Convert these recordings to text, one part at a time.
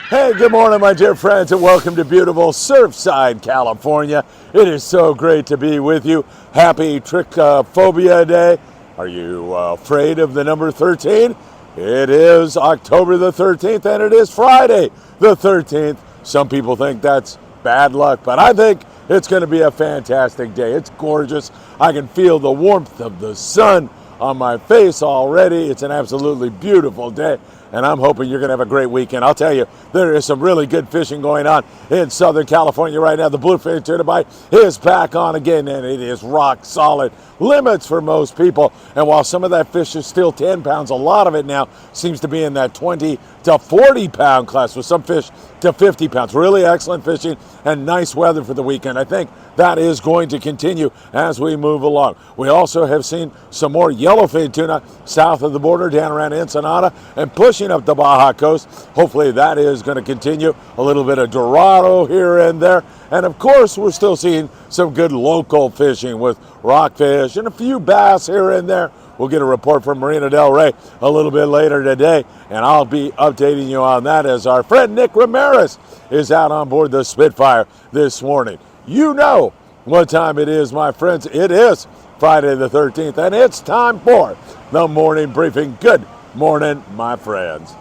Hey, good morning, my dear friends, and welcome to beautiful Surfside, California. It is so great to be with you. Happy Trichophobia Day. Are you afraid of the number 13? It is October the 13th, and it is Friday the 13th. Some people think that's bad luck, but I think it's going to be a fantastic day. It's gorgeous. I can feel the warmth of the sun on my face already. It's an absolutely beautiful day, and I'm hoping you're going to have a great weekend. I'll tell you, there is some really good fishing going on in Southern California right now. The Bluefin Tuna bite is back on again, and it is rock solid. Limits for most people, and while some of that fish is still 10 pounds, a lot of it now seems to be in that 20 to 40 pound class, with some fish to 50 pounds. Really excellent fishing and nice weather for the weekend. I think that is going to continue as we move along. We also have seen some more yellowfin tuna south of the border, down around Ensenada, and pushing up the Baja coast. Hopefully that is going to continue. A little bit of Dorado here and there. And of course, we're still seeing some good local fishing with rockfish and a few bass here and there. We'll get a report from Marina Del Rey a little bit later today, and I'll be updating you on that as our friend Nick Ramirez is out on board the Spitfire this morning. You know what time it is, my friends. It is Friday the 13th, and it's time for the morning briefing. Good morning, my friends.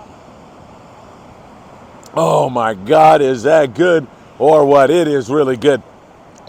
Oh my God, is that good or what? It is really good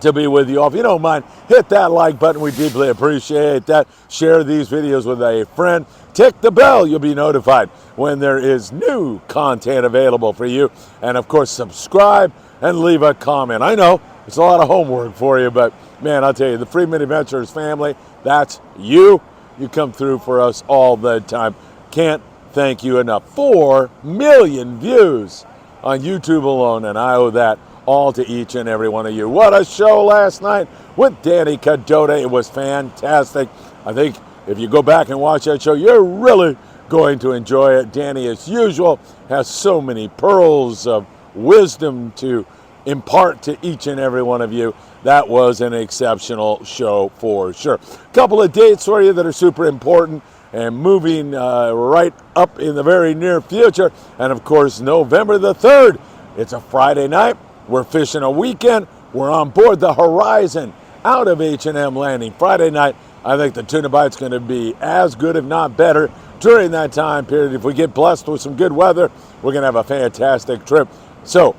to be with you all. If you don't mind, hit that like button. We deeply appreciate that. Share these videos with a friend. Tick the bell. You'll be notified when there is new content available for you. And of course, subscribe and leave a comment. I know it's a lot of homework for you, but man, I'll tell you, the Friedman Adventures family, that's you. You come through for us all the time. Can't thank you enough. 4 million views on YouTube alone, and I owe that all to each and every one of you. What a show last night with Danny Cadota. It was fantastic. I think if you go back and watch that show, you're really going to enjoy it. Danny, as usual, has so many pearls of wisdom to impart to each and every one of you. That was an exceptional show for sure. A couple of dates for you that are super important and moving right up in the very near future. And of course, November the 3rd, it's a Friday night. We're fishing a weekend. We're on board the Horizon out of H&M Landing. Friday night, I think the tuna bite's going to be as good, if not better, during that time period. If we get blessed with some good weather, we're going to have a fantastic trip. So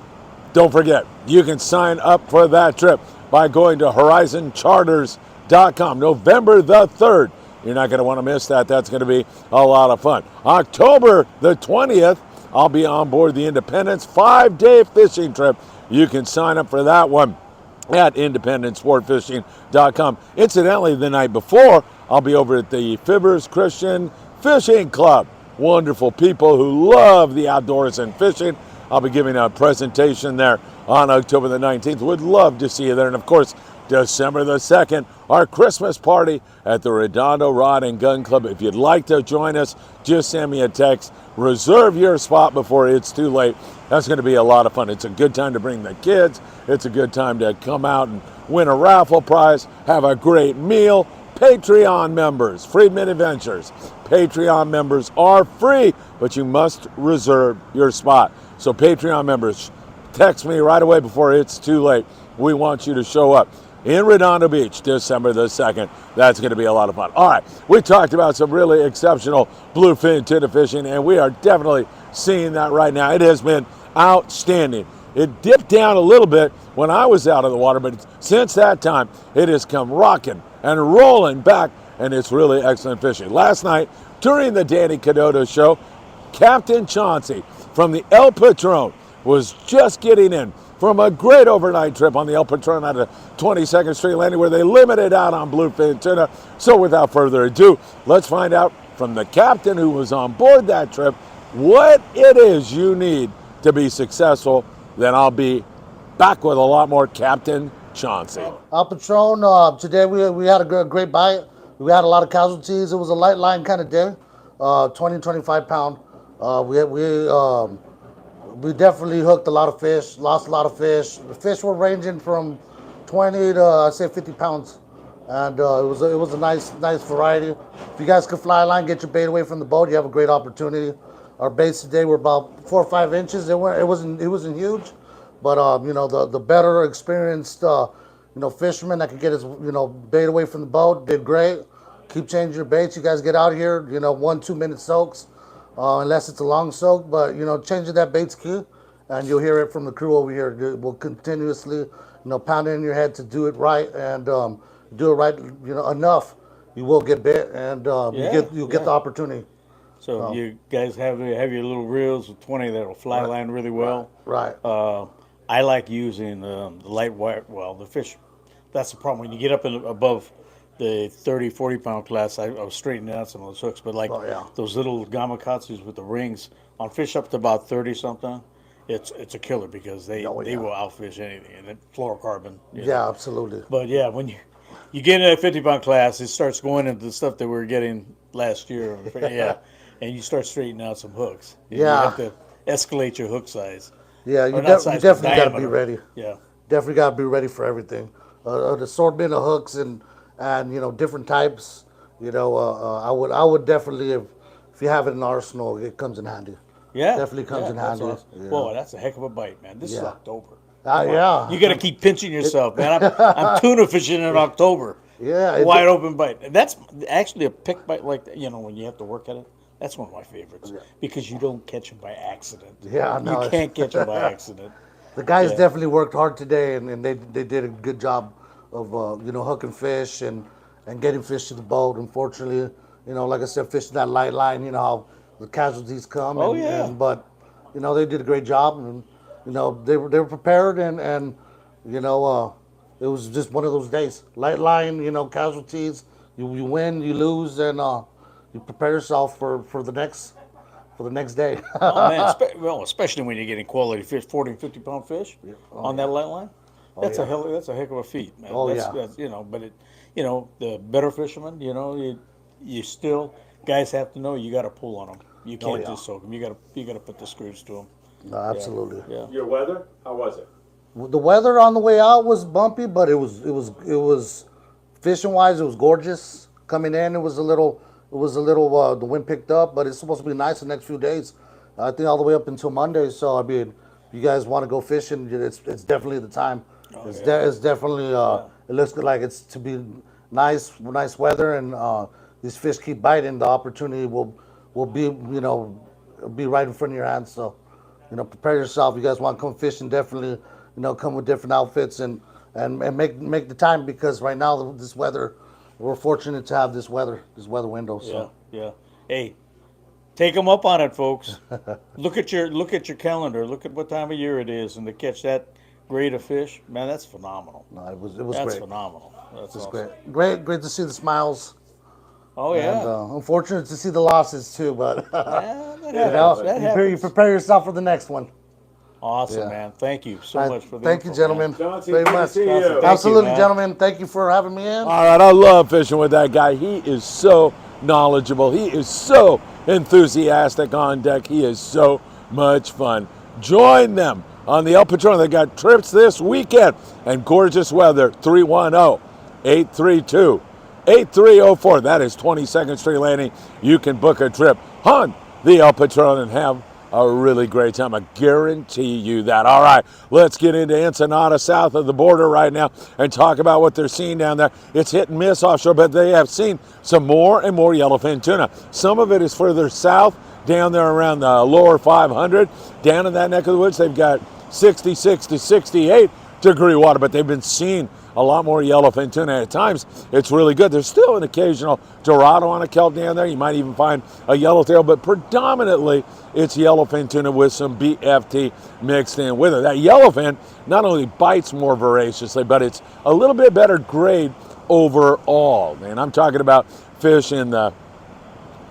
don't forget, you can sign up for that trip by going to horizoncharters.com. November the 3rd. You're not going to want to miss that. That's going to be a lot of fun. October the 20th, I'll be on board the Independence 5-day fishing trip. You can sign up for that one at independentsportfishing.com. Incidentally, the night before, I'll be over at the Fibbers Christian Fishing Club. Wonderful people who love the outdoors and fishing. I'll be giving a presentation there on October the 19th. Would love to see you there. And of course, December the 2nd, our Christmas party at the Redondo Rod and Gun Club. If you'd like to join us, just send me a text. Reserve your spot before it's too late. That's going to be a lot of fun. It's a good time to bring the kids. It's a good time to come out and win a raffle prize, have a great meal. Patreon members, Friedman Adventures, Patreon members are free, but you must reserve your spot. So Patreon members, text me right away before it's too late. We want you to show up in Redondo Beach, December the 2nd. That's going to be a lot of fun. All right, we talked about some really exceptional bluefin tuna fishing, and we are definitely seeing that right now. It has been outstanding. It dipped down a little bit when I was out of the water, but since that time, it has come rocking and rolling back, and it's really excellent fishing. Last night, during the Danny Cadota show, Captain Chauncey from the El Patron was just getting in from a great overnight trip on the El Patron out of 22nd Street Landing, where they limited out on bluefin tuna. So without further ado, let's find out from the captain who was on board that trip what it is you need to be successful. Then I'll be back with a lot more Captain Chauncey. El Patron, today we had a great bite. We had a lot of casualties. It was a light line kind of day, 20, 25 pound. We definitely hooked a lot of fish, lost a lot of fish. The fish were ranging from 20 to, I'd say, 50 pounds. And it was a nice variety. If you guys could fly a line, get your bait away from the boat, you have a great opportunity. Our baits today were about 4 or 5 inches. It wasn't huge, but you know, the better experienced you know, fisherman that could get his, you know, bait away from the boat did great. Keep changing your baits. You guys get out here, you know, 1-2 minute soaks, unless it's a long soak. But you know, changing that bait's key, and you'll hear it from the crew over here. We'll continuously, you know, pound it in your head to do it right, and do it right, you know, enough. You will get bit, and you'll get the opportunity. So you guys have your little reels with 20 that'll fly line really well. Right. I like using the light wire. Well, the fish, that's the problem. When you get up above the 30, 40 pound class, I was straightening out some of those hooks. But like those little gamakatsus with the rings on fish up to about 30 something, it's a killer because they will outfish anything. And then fluorocarbon. Yeah, absolutely. But yeah, when you get in that 50 pound class, it starts going into the stuff that we were getting last year. Yeah. And you start straightening out some hooks. You have to escalate your hook size. Yeah, you definitely got to be ready. Yeah. Definitely got to be ready for everything. An assortment of hooks and you know, different types. You know, I would definitely, if you have it in arsenal, it comes in handy. Yeah. Definitely comes in handy. Awesome. Yeah. Whoa, that's a heck of a bite, man. This is October. Yeah. You got to keep pinching yourself, man. I'm tuna fishing in October. Yeah. Wide open bite. And that's actually a pick bite like that, you know, when you have to work at it. That's one of my favorites because you don't catch them by accident. Yeah, no. You can't catch them by accident. The guys definitely worked hard today, and they did a good job of you know, hooking fish and getting fish to the boat. Unfortunately, you know, like I said, fishing that light line, you know how the casualties come. But you know, they did a great job, and you know, they were prepared, and you know, it was just one of those days. Light line, you know, casualties. You win, you lose, and you prepare yourself for the next day. Oh man, especially when you're getting quality fish, 40 and 50 pound fish on that light line. That's a heck of a feat, man. That's, you know, but you know, the better fishermen, you know, you still guys have to know you got to pull on them. You can't just soak them. You got to put the screws to them. No, absolutely. Yeah. Your weather? How was it? The weather on the way out was bumpy, but it was fishing wise, it was gorgeous. Coming in, it was a little the wind picked up, but it's supposed to be nice the next few days. I think all the way up until Monday. So I mean, if you guys want to go fishing, it's definitely the time. It's definitely it looks good, like it's to be nice weather, and these fish keep biting. The opportunity will be, you know, be right in front of your hands. So, you know, prepare yourself. You guys want to come fishing, definitely, you know, come with different outfits and make the time, because right now this weather, we're fortunate to have this weather window. So. Yeah. Hey, take them up on it, folks. Look at your calendar. Look at what time of year it is, and to catch that grade of fish, man, that's phenomenal. No, it was That's great. phenomenal. That's It's awesome. great to see the smiles. Oh yeah. And, unfortunate to see the losses too, but Yeah, that you happens. know, That you happens. prepare yourself for the next one. Awesome, man. Thank you so much for the Thank you, info, man. gentlemen. Chauncey, Very good to much. see you. Thank Absolutely, man. gentlemen. Thank you for having me in. All right, I love fishing with that guy. He is so knowledgeable. He is so enthusiastic on deck. He is so much fun. Join them on the El Patron. They got trips this weekend and gorgeous weather. 310-832-8304. That is 22nd Street Landing. You can book a trip on the El Patron and have a really great time. I guarantee you that. All right, let's get into Ensenada, south of the border right now, and talk about what they're seeing down there. It's hit and miss offshore, but they have seen some more and more yellowfin tuna. Some of it is further south, down there around the lower 500. Down in that neck of the woods, they've got 66 to 68 degree water, but they've been seeing a lot more yellowfin tuna. At times, it's really good. There's still an occasional dorado on a kelp down there. You might even find a yellowtail, but predominantly it's yellowfin tuna with some BFT mixed in with it. That yellowfin not only bites more voraciously, but it's a little bit better grade overall. And I'm talking about fish in the,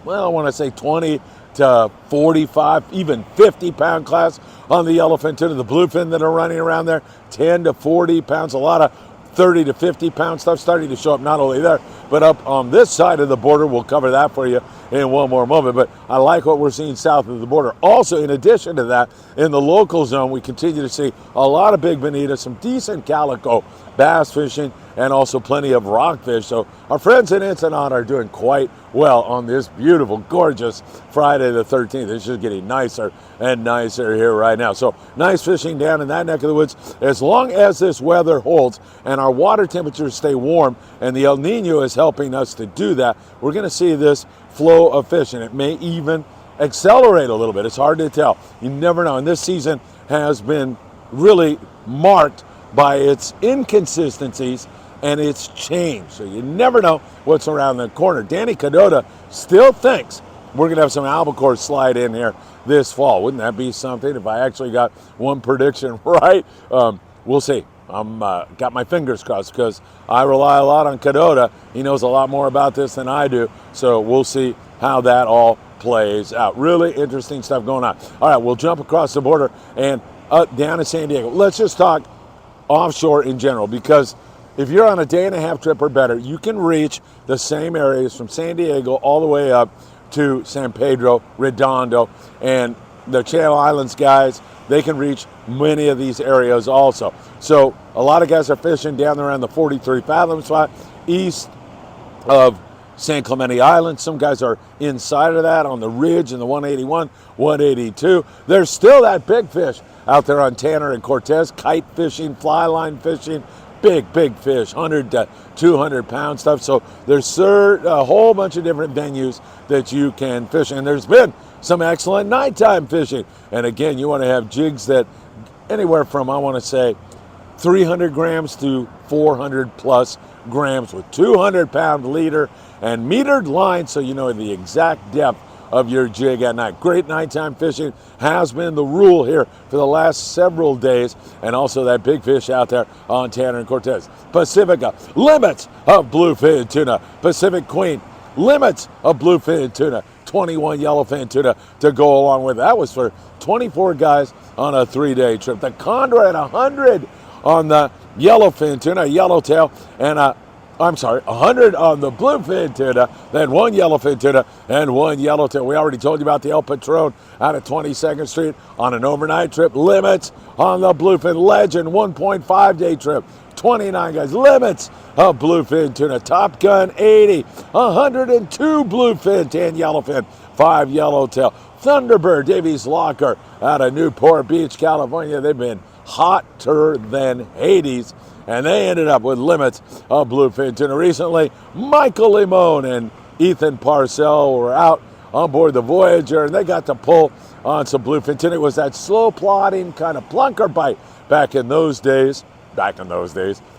well, I want to say 20 to 45, even 50 pound class on the yellowfin tuna. The bluefin that are running around there, 10 to 40 pounds. A lot of 30 to 50 pound stuff starting to show up not only there, But up on this side of the border, we'll cover that for you in one more moment. But I like what we're seeing south of the border. Also, in addition to that, in the local zone, we continue to see a lot of big bonita, some decent calico bass fishing, and also plenty of rockfish. So our friends in Ensenada are doing quite well on this beautiful, gorgeous Friday the 13th. It's just getting nicer and nicer here right now. So nice fishing down in that neck of the woods. As long as this weather holds and our water temperatures stay warm, and the El Nino is helping us to do that, we're going to see this flow of fish, and it may even accelerate a little bit. It's hard to tell. You never know. And this season has been really marked by its inconsistencies and its change. So you never know what's around the corner. Danny Cadota still thinks we're going to have some albacore slide in here this fall. Wouldn't that be something if I actually got one prediction right? We'll see. I'm got my fingers crossed because I rely a lot on Cadota. He knows a lot more about this than I do. So we'll see how that all plays out. Really interesting stuff going on. All right, we'll jump across the border and down to San Diego. Let's just talk offshore in general, because if you're on a day and a half trip or better, you can reach the same areas from San Diego all the way up to San Pedro, Redondo, and the Channel Islands guys, they can reach many of these areas also. So a lot of guys are fishing down around the 43 fathom spot east of San Clemente Island. Some guys are inside of that on the ridge in the 181, 182. There's still that big fish out there on Tanner and Cortez, kite fishing, fly line fishing, big fish, 100 to 200 pound stuff. So there's a whole bunch of different venues that you can fish. And there's been some excellent nighttime fishing. And again, you want to have jigs that anywhere from, I want to say, 300 grams to 400 plus grams with 200 pound leader and metered line, so you know the exact depth of your jig at night. Great nighttime fishing has been the rule here for the last several days, and also that big fish out there on Tanner and Cortez. Pacifica, limits of bluefin tuna. Pacific Queen, limits of bluefin tuna. 21 yellowfin tuna to go along with. That was for 24 guys on a 3-day trip. The Condor at 100 on the yellowfin tuna, yellowtail, and 100 on the bluefin tuna, then one yellowfin tuna and one yellowtail. We already told you about the El Patron out of 22nd Street on an overnight trip. Limits on the bluefin. Legend 1.5 day trip. 29 guys. Limits of bluefin tuna. Top Gun 80. 102 bluefin, 10 yellowfin, 5 yellowtail. Thunderbird, Davies Locker out of Newport Beach, California. They've been hotter than Hades, and they ended up with limits of bluefin tuna. Recently, Michael Limon and Ethan Parcell were out on board the Voyager, and they got to pull on some bluefin tuna. It was that slow plodding kind of plunker bite back in those days,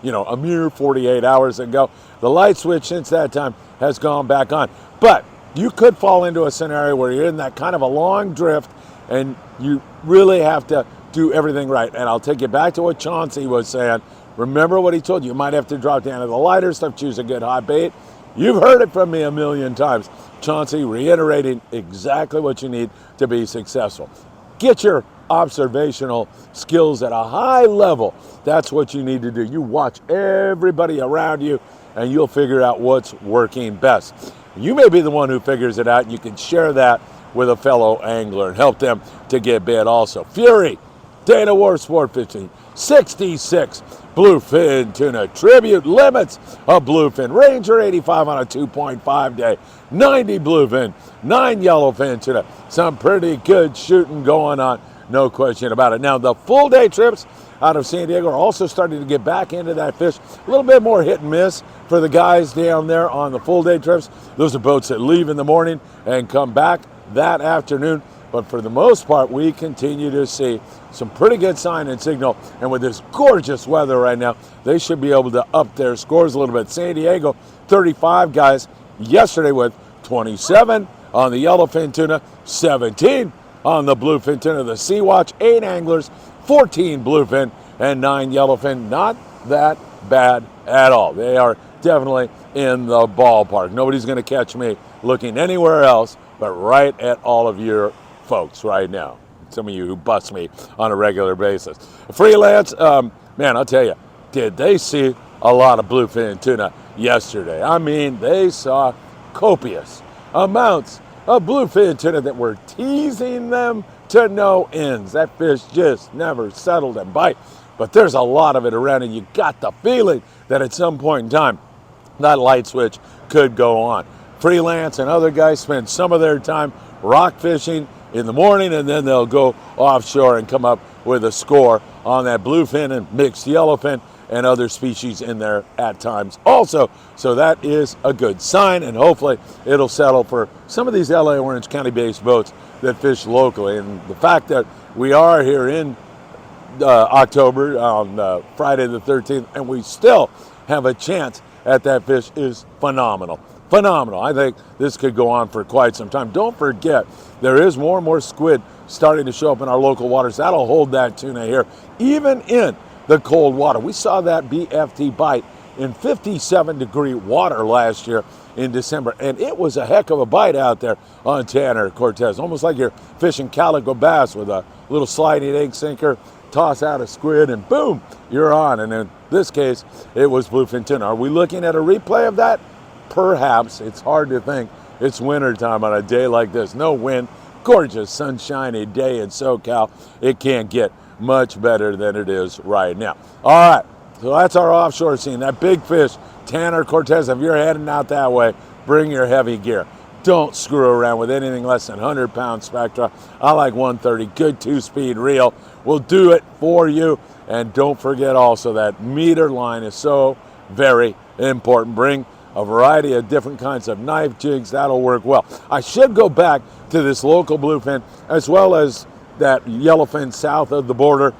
you know, a mere 48 hours ago. The light switch since that time has gone back on. But you could fall into a scenario where you're in that kind of a long drift, and you really have to do everything right. And I'll take you back to what Chauncey was saying. Remember what he told you. You might have to drop down to the lighter stuff, choose a good hot bait. You've heard it from me a million times. Chauncey reiterating exactly what you need to be successful. Get your observational skills at a high level. That's what you need to do. You watch everybody around you, and you'll figure out what's working best. You may be the one who figures it out, and you can share that with a fellow angler and help them to get bit also. Fury, Dana War Sport Fishing, 66 bluefin tuna. Tribute, limits of bluefin. Ranger 85 on a 2.5 day. 90 bluefin, 9 yellowfin tuna. Some pretty good shooting going on, no question about it. Now, the full day trips out of San Diego are also starting to get back into that fish. A little bit more hit and miss for the guys down there on the full day trips. Those are boats that leave in the morning and come back that afternoon. But for the most part, we continue to see some pretty good sign and signal. And with this gorgeous weather right now, they should be able to up their scores a little bit. San Diego, 35 guys yesterday with 27 on the yellowfin tuna, 17 on the bluefin tuna. The Sea Watch, 8 anglers, 14 bluefin and 9 yellowfin. Not that bad at all. They are definitely in the ballpark. Nobody's going to catch me looking anywhere else but right at all of your folks right now. Some of you who bust me on a regular basis. Freelance, man, I'll tell you, did they see a lot of bluefin tuna yesterday. I mean, they saw copious amounts of bluefin tuna that were teasing them to no ends. That fish just never settled and bite. But there's a lot of it around, and you got the feeling that at some point in time, that light switch could go on. Freelance and other guys spend some of their time rock fishing in the morning, and then they'll go offshore and come up with a score on that bluefin and mixed yellowfin and other species in there at times also. So that is a good sign, and hopefully it'll settle for some of these LA Orange County based boats that fish locally. And the fact that we are here in October on Friday the 13th, and we still have a chance at that fish is phenomenal. Phenomenal. I think this could go on for quite some time. Don't forget, there is more and more squid starting to show up in our local waters. That'll hold that tuna here, even in the cold water. We saw that BFT bite in 57-degree water last year in December, and it was a heck of a bite out there on Tanner Cortez. Almost like you're fishing calico bass with a little sliding egg sinker, toss out a squid, and boom, you're on. And in this case, it was bluefin tuna. Are we looking at a replay of that? Perhaps. It's hard to think. It's wintertime on a day like this. No wind, gorgeous sunshiny day in SoCal. It can't get much better than it is right now. All right, so that's our offshore scene. That big fish, Tanner Cortez, if you're heading out that way, bring your heavy gear. Don't screw around with anything less than 100-pound Spectra. I like 130, good 2-speed reel. We'll do it for you. And don't forget also that meter line is so very important. Bring a variety of different kinds of knife jigs. That'll work well. I should go back to this local bluefin as well as that yellowfin south of the border.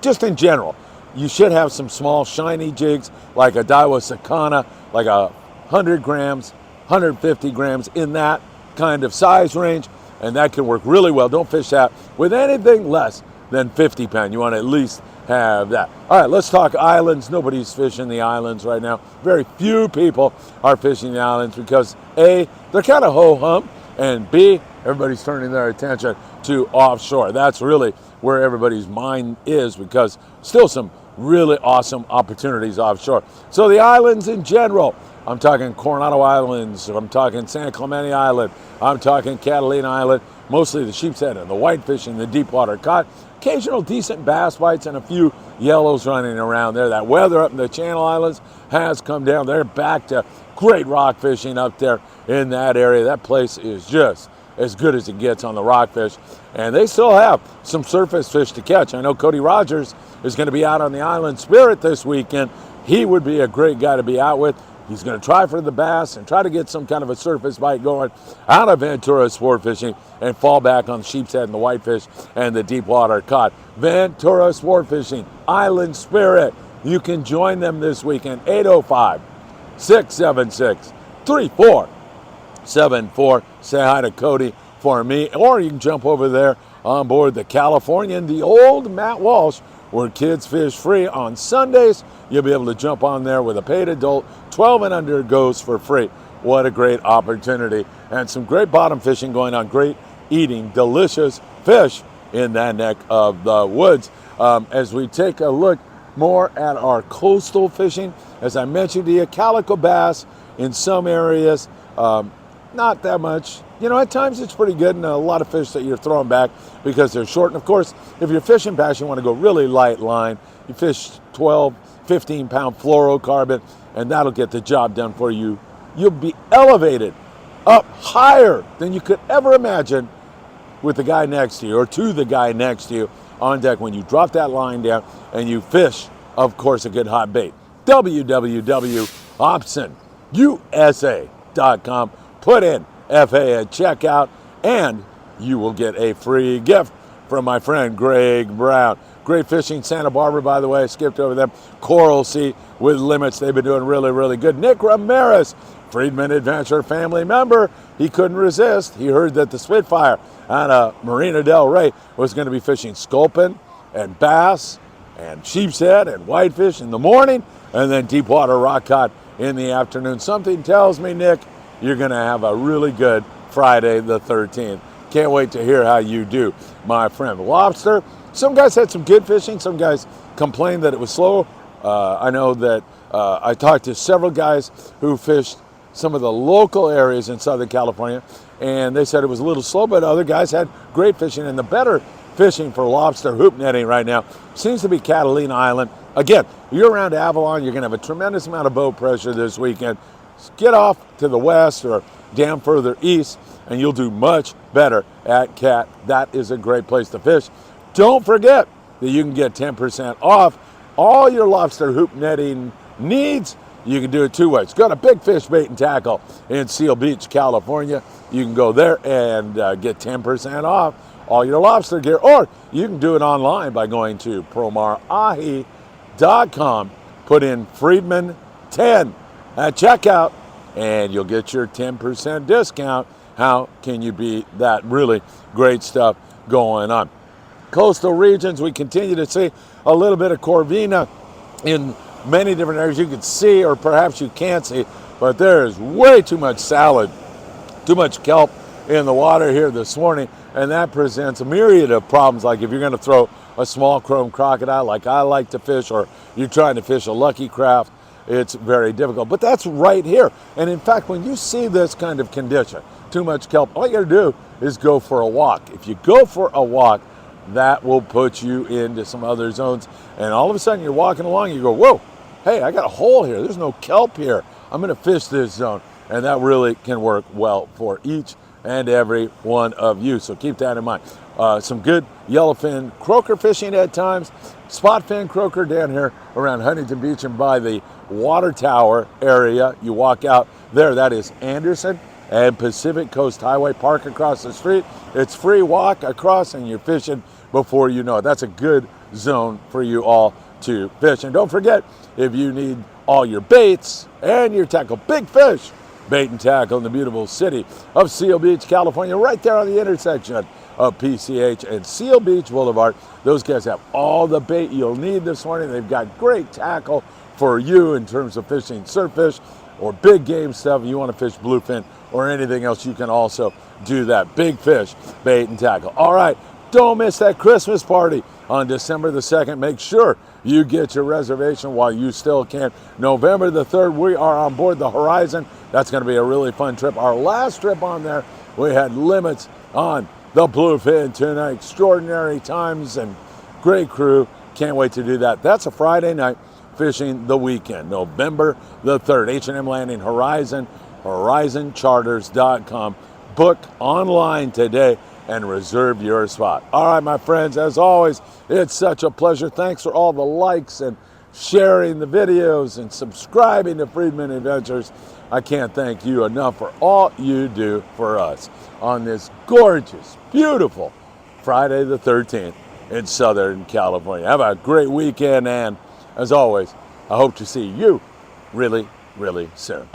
Just in general, you should have some small shiny jigs like a Daiwa Sakana, like 100 grams, 150 grams, in that kind of size range, and that can work really well. Don't fish that with anything less than 50 pound. You want to at least have that. All right, let's talk islands. Nobody's fishing the islands right now. Very few people are fishing the islands because A, they're kind of ho-hum, and B, everybody's turning their attention to offshore. That's really where everybody's mind is, because still some really awesome opportunities offshore. So the islands in general, I'm talking Coronado Islands, I'm talking San Clemente Island, I'm talking Catalina Island, mostly the sheep's head and the whitefish and the deep water cod. Occasional decent bass bites and a few yellows running around there. That weather up in the Channel Islands has come down. They're back to great rock fishing up there in that area. That place is just as good as it gets on the rockfish. And they still have some surface fish to catch. I know Cody Rogers is going to be out on the Island Spirit this weekend. He would be a great guy to be out with. He's going to try for the bass and try to get some kind of a surface bite going out of Ventura Sport Fishing and fall back on the sheep's head and the whitefish and the deep water cod. Ventura Sport Fishing, Island Spirit. You can join them this weekend, 805-676-3474. Say hi to Cody for me, or you can jump over there on board the Californian, the old Matt Walsh, where kids fish free on Sundays. You'll be able to jump on there with a paid adult. 12 and under goes for free. What a great opportunity. And some great bottom fishing going on. Great eating, delicious fish in that neck of the woods. As we take a look more at our coastal fishing, as I mentioned to you, calico bass in some areas, not that much. You know, at times it's pretty good, and a lot of fish that you're throwing back because they're short. And of course, if you're fishing bass, you want to go really light line. You fish 12, 15-pound fluorocarbon, and that'll get the job done for you. You'll be elevated up higher than you could ever imagine with the guy next to you, or to the guy next to you on deck when you drop that line down and you fish, of course, a good hot bait. www.optionusa.com. Put in FA at checkout, and you will get a free gift from my friend Greg Brown. Great fishing, Santa Barbara, by the way. I skipped over them. Coral Sea with limits. They've been doing really, really good. Nick Ramirez, Friedman Adventure family member. He couldn't resist. He heard that the Spitfire out of Marina Del Rey was going to be fishing sculpin and bass and sheep's head and whitefish in the morning, and then deep water rock cod in the afternoon. Something tells me, Nick, you're going to have a really good Friday the 13th. Can't wait to hear how you do, my friend. Lobster, some guys had some good fishing. Some guys complained that it was slow. I know that I talked to several guys who fished some of the local areas in Southern California, and they said it was a little slow, but other guys had great fishing. And the better fishing for lobster hoop netting right now seems to be Catalina Island. Again, you're around Avalon, you're going to have a tremendous amount of boat pressure this weekend. Get off to the west or down further east, and you'll do much better at Cat. That is a great place to fish. Don't forget that you can get 10% off all your lobster hoop netting needs. You can do it two ways. Go to Big Fish Bait and Tackle in Seal Beach, California. You can go there and get 10% off all your lobster gear, or you can do it online by going to promarahi.com. Put in Friedman 10 at checkout, and you'll get your 10% discount. How can you beat that? Really great stuff going on. Coastal regions, we continue to see a little bit of Corvina in many different areas. You can see, or perhaps you can't see, but there is way too much salad, too much kelp in the water here this morning, and that presents a myriad of problems. Like if you're going to throw a small chrome crocodile like I like to fish, or you're trying to fish a lucky craft, it's very difficult. But that's right here. And in fact, when you see this kind of condition, too much kelp, all you got to do is go for a walk. If you go for a walk, that will put you into some other zones. And all of a sudden you're walking along, you go, whoa, hey, I got a hole here. There's no kelp here. I'm going to fish this zone. And that really can work well for each and every one of you. So keep that in mind. Some good yellowfin croaker fishing at times. Spot fin croaker down here around Huntington Beach and by the water tower area. You walk out there, that is Anderson and Pacific Coast Highway. Park across the street. It's free walk across and you're fishing before you know it. That's a good zone for you all to fish. And don't forget, if you need all your baits and your tackle, Big Fish Bait and Tackle in the beautiful city of Seal Beach, California, right there on the intersection of PCH and Seal Beach Boulevard. Those guys have all the bait you'll need this morning. They've got great tackle for you in terms of fishing surffish or big game stuff. You want to fish bluefin or anything else, you can also do that. Big Fish Bait and Tackle. All right, don't miss that Christmas party on December the 2nd. Make sure you get your reservation while you still can. November the 3rd, we are on board the Horizon. That's going to be a really fun trip. Our last trip on there, we had limits on the Bluefin Tuna. Extraordinary times and great crew. Can't wait to do that. That's a Friday night fishing the weekend, November the 3rd. H&M Landing Horizon, horizoncharters.com. Book online today and reserve your spot. All right, my friends, as always, it's such a pleasure. Thanks for all the likes and sharing the videos and subscribing to Friedman Adventures. I can't thank you enough for all you do for us on this gorgeous, beautiful Friday the 13th in Southern California. Have a great weekend, and as always, I hope to see you really, really soon.